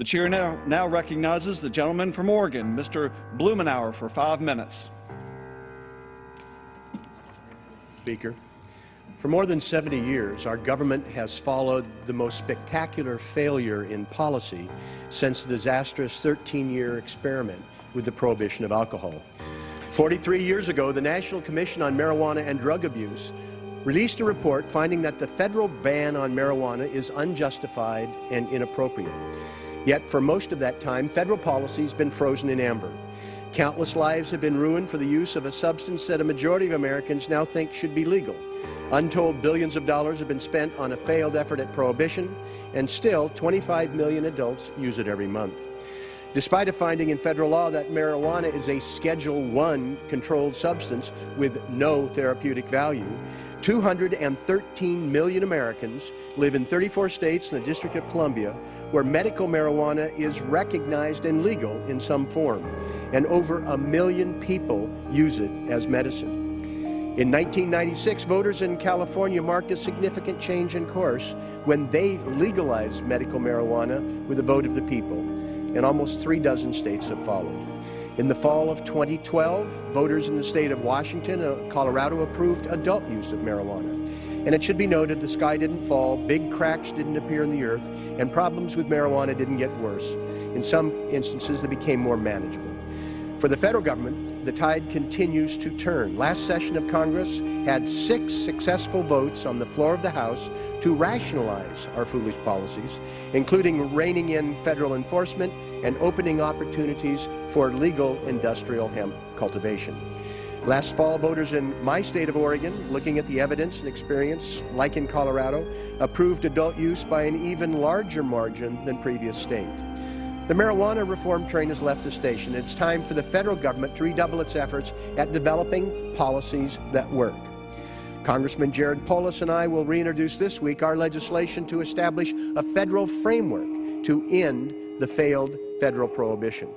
The chair now recognizes the gentleman from Oregon, Mr. Blumenauer, for 5 minutes. Speaker, for more than 70 years, our government has followed the most spectacular failure in policy since the disastrous 13-year experiment with the prohibition of alcohol. 43 years ago, the National Commission on Marijuana and Drug Abuse released a report finding that the federal ban on marijuana is unjustified and inappropriate. Yet, for most of that time, federal policy has been frozen in amber. Countless lives have been ruined for the use of a substance that a majority of Americans now think should be legal. Untold billions of dollars have been spent on a failed effort at prohibition, and still 25 million adults use it every month. Despite a finding in federal law that marijuana is a Schedule I controlled substance with no therapeutic value, 213 million Americans live in 34 states and the District of Columbia where medical marijuana is recognized and legal in some form, and over 1 million people use it as medicine. In 1996, voters in California marked a significant change in course when they legalized medical marijuana with a vote of the people, and almost 36 states have followed. In the fall of 2012, voters in the state of Washington and Colorado approved adult use of marijuana. And it should be noted, the sky didn't fall, big cracks didn't appear in the earth, and problems with marijuana didn't get worse. In some instances, they became more manageable. For the federal government, the tide continues to turn. Last session of Congress had 6 successful votes on the floor of the House to rationalize our foolish policies, including reining in federal enforcement and opening opportunities for legal industrial hemp cultivation. Last fall, voters in my state of Oregon, looking at the evidence and experience, like in Colorado, approved adult use by an even larger margin than previous state. The marijuana reform train has left the station. It's time for the federal government to redouble its efforts at developing policies that work. Congressman Jared Polis and I will reintroduce this week our legislation to establish a federal framework to end the failed federal prohibition.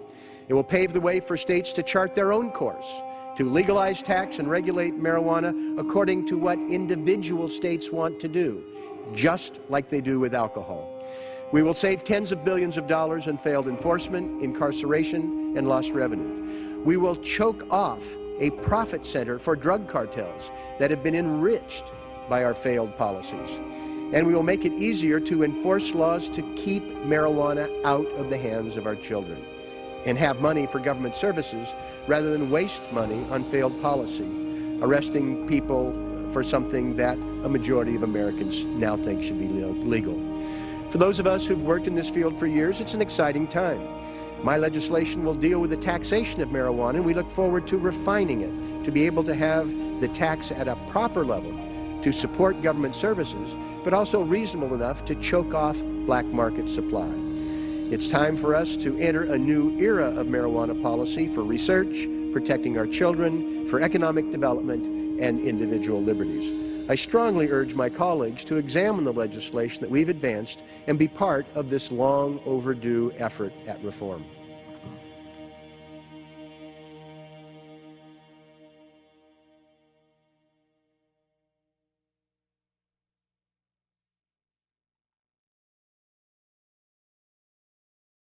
It will pave the way for states to chart their own course, to legalize, tax, and regulate marijuana according to what individual states want to do, just like they do with alcohol. We will save tens of billions of dollars in failed enforcement, incarceration, and lost revenue. We will choke off a profit center for drug cartels that have been enriched by our failed policies. And we will make it easier to enforce laws to keep marijuana out of the hands of our children and have money for government services rather than waste money on failed policy, arresting people for something that a majority of Americans now think should be legal. For those of us who've worked in this field for years, it's an exciting time. My legislation will deal with the taxation of marijuana, and we look forward to refining it to be able to have the tax at a proper level to support government services, but also reasonable enough to choke off black market supply. It's time for us to enter a new era of marijuana policy for research, protecting our children, for economic development, and individual liberties. I strongly urge my colleagues to examine the legislation that we've advanced and be part of this long overdue effort at reform.